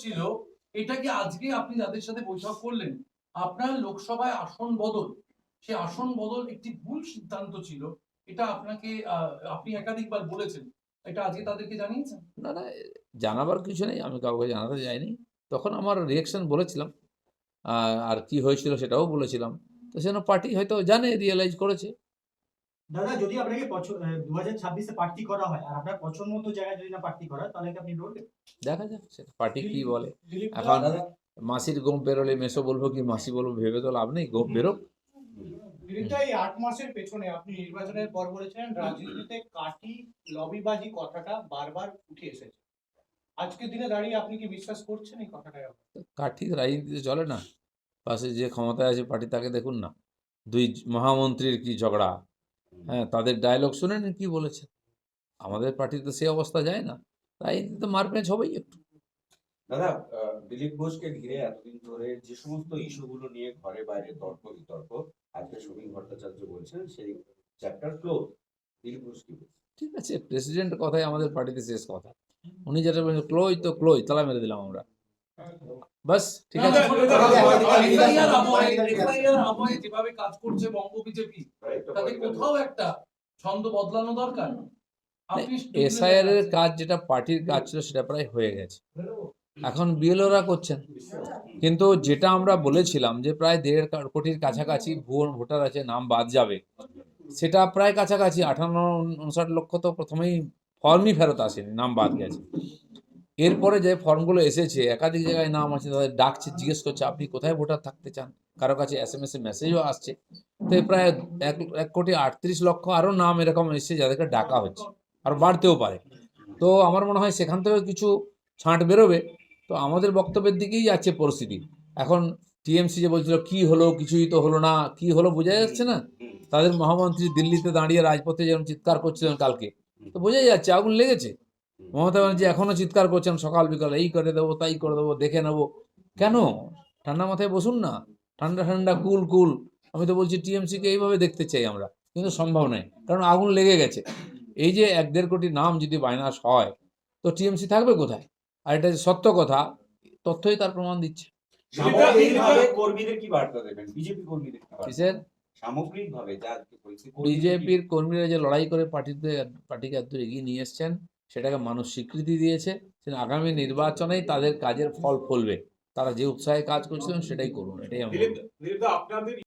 ছিল, এটা কি আজকে আপনি যাদের সাথে বৈঠক করলেন, আপনার লোকসভায় আসন বদল, সে আসন বদল একটি ভুল সিদ্ধান্ত ছিল, এটা আপনাকে আপনি একাধিকবার বলেছেন, এটা আজকে তাদেরকে জানিয়েছেন? না, না, জানাবার কিছু নেই। আমি কাউকে জানাতে যাইনি। তখন আমার রিঅ্যাকশন বলেছিলাম। আ আর কি হয়েছিল সেটাও বলেছিলাম। তো সেজন্য পার্টি হয়তো জানে, রিয়ালাইজ করেছে। দাদা যদি আপনাকে 2026 এ প্রার্থী করা হয় আর আপনার পছন্দ মতো জায়গায় যদি না প্রার্থী করা হয় তাহলে কি আপনি লড়বেন? দেখা যাক সেটা পার্টি কি বলে। দিলীপ দা, এখন মাসির গোঁফ বেরোলে মেসো বলবো কি মাসি বলবো ভেবে তো লাভ নেই। গোঁফ বেরোক। দিলীপ দা, এই ৮ মাসের পেছনে আপনি নির্বাচনের পর বলেছিলেন রাজনীতিতে কাঠি লবিবাজি কথাটা বারবার উঠে এসেছে। আজকের দিনে দাঁড়িয়ে আপনি কি বিশ্বাস করছেন এই কথাটাই? কাঠি রাজনীতিতে চলে না। পাশে যে ক্ষমতায় আছে পার্টি তাকে দেখুন না। ২ মহামন্ত্রীর কি ঝগড়া। হ্যাঁ, তাদের ডায়ালগ শুনেন কি বলেছে। আমাদের পার্টিতে সে অবস্থা যায় না। রাজনীতিতে মারপ্যাঁচ হবেই একটু। দাদা, দিলীপ ঘোষকে ঘিরে এতদিন ধরে যে সমস্ত ইস্যুগুলো নিয়ে ঘরে বাইরে তর্ক বিতর্ক, আজকে সমীর ভট্টাচার্য বলছেন সেই চ্যাপ্টার ক্লোজ। দিলীপ ঘোষ কি বলছেন? ঠিক আছে, প্রেসিডেন্ট কথাই আমাদের পার্টিতে শেষ কথা। উনি যেটা বলেন ক্লোজ তো ক্লোজ, তালা মেরে দিলাম আমরা। বাস ঠিক আছে। যেভাবে কাজ করছে বঙ্গ বিজেপি, তাতে কোথাও একটা ছন্দ বদলানো দরকার। এসআইআর এর কাজ যেটা পার্টির কাজ ছিল সেটা প্রায় হয়ে গেছে। এখন বিএলওরা করছেন। কিন্তু যেটা আমরা বলেছিলাম যে প্রায় 1.5 কোটির কাছাকাছি ভুয়ো ভোটার আছে, নাম বাদ যাবে, সেটা প্রায় কাছাকাছি 58-59 লক্ষ তো প্রথমেই ফর্মই ফেরত আসেনি, নাম বাদ গেছে। এরপরে যে ফর্মগুলো এসেছে একাধিক জায়গায় নাম আছে, তাদের ডাকছে, জিজ্ঞেস করছে আপনি কোথায় ভোটার থাকতে চান, কারো কাছে SMS এ মেসেজও আসছে। তো প্রায় 1,38,00,000 আরও নাম এরকম এসছে যাদেরকে ডাকা হচ্ছে, আর বাড়তেও পারে। তো আমার মনে হয় সেখান থেকেও কিছু ছাঁট বেরোবে। তো আমাদের বক্তব্যের দিকেই যাচ্ছে পরিস্থিতি। এখন টিএমসি যে বলছিল কি হলো, কিছুই তো হলো না, কি হলো বোঝা যাচ্ছে না। তাদের মহামন্ত্রী দিল্লিতে দাঁড়িয়ে রাজপথে যেরকম চিৎকার করছিলেন কালকে, তো বোঝাই যাচ্ছে আগুন লেগেছে। মমতা ব্যানার্জি এখনো চিৎকার করছেন সকাল বিকাল, এই করে দেবো তাই করে দেবো, দেখে নেবো। কেন? ঠান্ডা মাথায় বসুন না, ঠান্ডা ঠান্ডা কুল কুল। আমি তো বলছি টিএমসিকে এইভাবে দেখতে চাই আমরা, কিন্তু সম্ভব নয়, কারণ আগুন লেগে গেছে। এই যে 1-1.5 কোটি নাম যদি বাইনাস হয়, তো টিএমসি থাকবে কোথায়? আর এটা যে সত্য কথা, তথ্যই তার প্রমাণ দিচ্ছে। সামগ্রিকভাবে কর্মীদের কি বার্তা দেবেন? বিজেপি কর্মীদের কি বার্তা কিসের? দেবেন? সামগ্রিকভাবে যা পরিস্থিতি, বিজেপির কর্মীরা যে লড়াই করে পার্টিকে এত এগিয়ে নিয়ে এসছেন, সেটাকে মানুষ স্বীকৃতি দিয়েছে। আগামী নির্বাচনেই তাদের কাজের ফল ফলবে। তারা যে উৎসাহে কাজ করছিলেন সেটাই করুন, এটাই আমি বলবো।